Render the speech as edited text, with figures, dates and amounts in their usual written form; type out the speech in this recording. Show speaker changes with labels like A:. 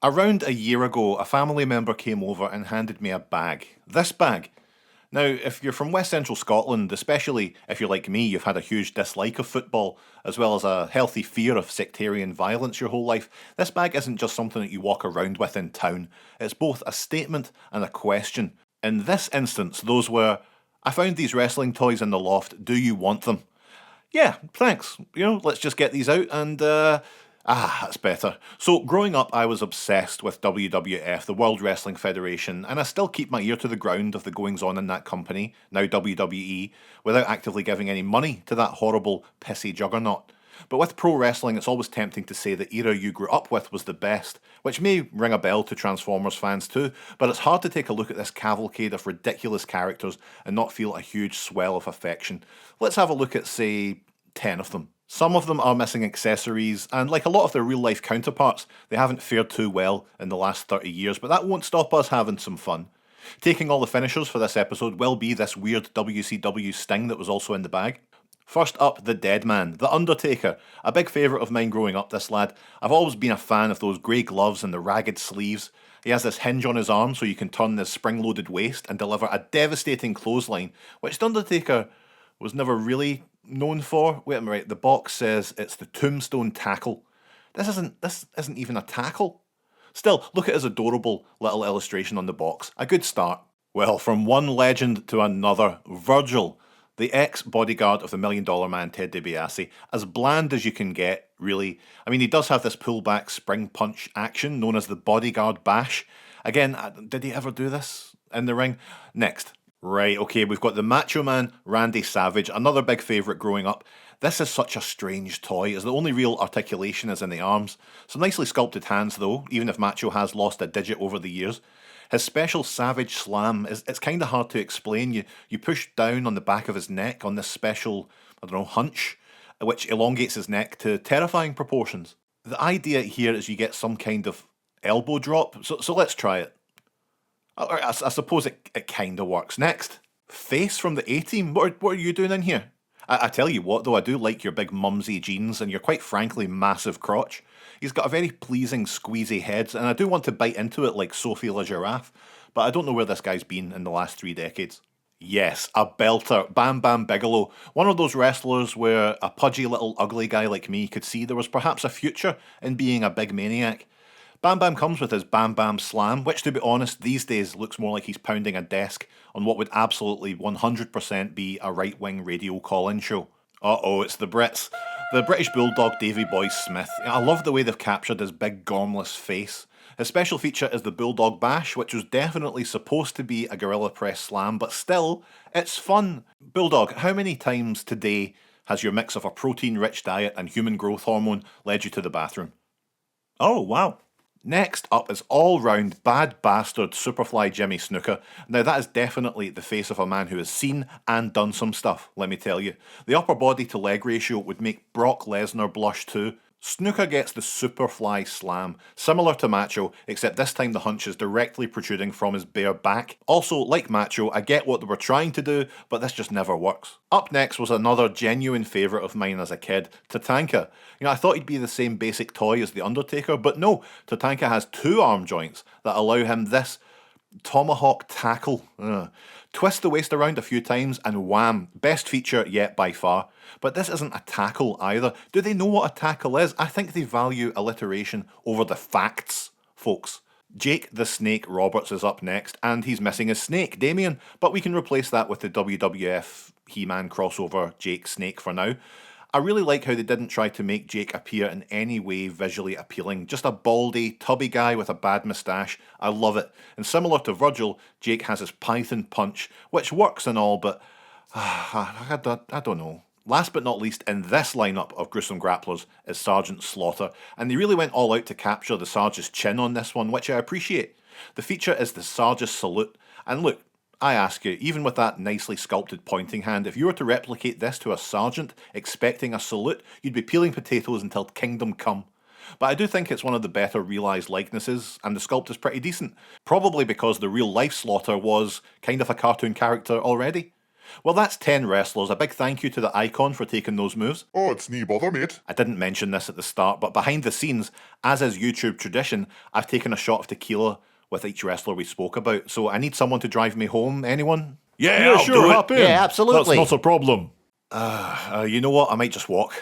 A: Around a year ago, a family member came over and handed me a bag. This bag. Now, if you're from West Central Scotland, especially if you're like me, you've had a huge dislike of football, as well as a healthy fear of sectarian violence your whole life, this bag isn't just something that you walk around with in town. It's both a statement and a question. In this instance, those were, I found these wrestling toys in the loft, do you want them? Yeah, thanks. Let's just get these out and that's better. So, growing up, I was obsessed with WWF, the World Wrestling Federation, and I still keep my ear to the ground of the goings on in that company, now WWE, without actively giving any money to that horrible, pissy juggernaut. But with pro wrestling, it's always tempting to say the era you grew up with was the best, which may ring a bell to Transformers fans too, but it's hard to take a look at this cavalcade of ridiculous characters and not feel a huge swell of affection. Let's have a look at, say, 10 of them. Some of them are missing accessories, and like a lot of their real life counterparts, they haven't fared too well in the last 30 years, but that won't stop us having some fun. Taking all the finishers for this episode will be this weird WCW sting that was also in the bag. First up, the Dead Man, the Undertaker. A big favourite of mine growing up, this lad. I've always been a fan of those grey gloves and the ragged sleeves. He has this hinge on his arm so you can turn this spring-loaded waist and deliver a devastating clothesline, which the Undertaker was never really known for. Wait a minute, the box says it's the Tombstone Tackle. This isn't even a tackle. Still, look at his adorable little illustration on the box. A good start. Well, from one legend to another, Virgil, the ex-bodyguard of the Million Dollar Man Ted DiBiase, as bland as you can get, really. I mean, he does have this pullback spring punch action known as the bodyguard bash. Again, did he ever do this in the ring? Next. Right, okay, we've got the Macho Man, Randy Savage, another big favourite growing up. This is such a strange toy, as the only real articulation is in the arms. Some nicely sculpted hands, though, even if Macho has lost a digit over the years. His special Savage Slam it's kind of hard to explain. You push down on the back of his neck on this special, I don't know, hunch, which elongates his neck to terrifying proportions. The idea here is you get some kind of elbow drop, so let's try it. I suppose it kind of works. Next, Face from the A-Team. What are you doing in here? I tell you what, though, I do like your big mumsy jeans and your quite frankly massive crotch. He's got a very pleasing squeezy head, and I do want to bite into it like Sophie la Giraffe, but I don't know where this guy's been in the last 3 decades. Yes, a belter, Bam Bigelow, one of those wrestlers where a pudgy little ugly guy like me could see there was perhaps a future in being a big maniac. Bam Bam comes with his Bam Bam Slam, which to be honest, these days looks more like he's pounding a desk on what would absolutely 100% be a right wing radio call in show. Uh oh, it's the Brits. The British Bulldog Davey Boy Smith. I love the way they've captured his big gormless face. His special feature is the Bulldog Bash, which was definitely supposed to be a Gorilla Press Slam, but still, it's fun. Bulldog, how many times today has your mix of a protein rich diet and human growth hormone led you to the bathroom? Oh, wow. Next up is all-round bad bastard Superfly Jimmy Snooker. Now that is definitely the face of a man who has seen and done some stuff, let me tell you. The upper body to leg ratio would make Brock Lesnar blush too. Snooker gets the Superfly Slam, similar to Macho, except this time the hunch is directly protruding from his bare back. Also, like Macho, I get what they were trying to do, but this just never works. Up next was another genuine favourite of mine as a kid, Tatanka. I thought he'd be the same basic toy as the Undertaker, but no, Tatanka has two arm joints that allow him this tomahawk tackle. Twist the waist around a few times and wham, best feature yet by far. But this isn't a tackle either. Do they know what a tackle is? I think they value alliteration over the facts, folks. Jake the Snake Roberts is up next, and he's missing his snake, Damien, but we can replace that with the WWF He-Man crossover Jake Snake for now. I really like how they didn't try to make Jake appear in any way visually appealing. Just a baldy, tubby guy with a bad moustache. I love it. And similar to Virgil, Jake has his Python punch, which works and all, but I don't know. Last but not least, in this lineup of gruesome grapplers is Sergeant Slaughter, and they really went all out to capture the Sarge's chin on this one, which I appreciate. The feature is the Sarge's salute, and look, I ask you, even with that nicely sculpted pointing hand, if you were to replicate this to a sergeant expecting a salute, you'd be peeling potatoes until kingdom come. But I do think it's one of the better realised likenesses, and the sculpt is pretty decent, probably because the real life Slaughter was kind of a cartoon character already. Well, that's 10 wrestlers. A big thank you to the Icon for taking those moves.
B: Oh, it's no bother, mate.
A: I didn't mention this at the start, but behind the scenes, as is YouTube tradition, I've taken a shot of tequila with each wrestler we spoke about. So I need someone to drive me home. Anyone?
C: Yeah, I'll
D: sure,
C: do it.
D: hop in.
A: Yeah, absolutely.
D: That's not a problem.
A: You know what? I might just walk.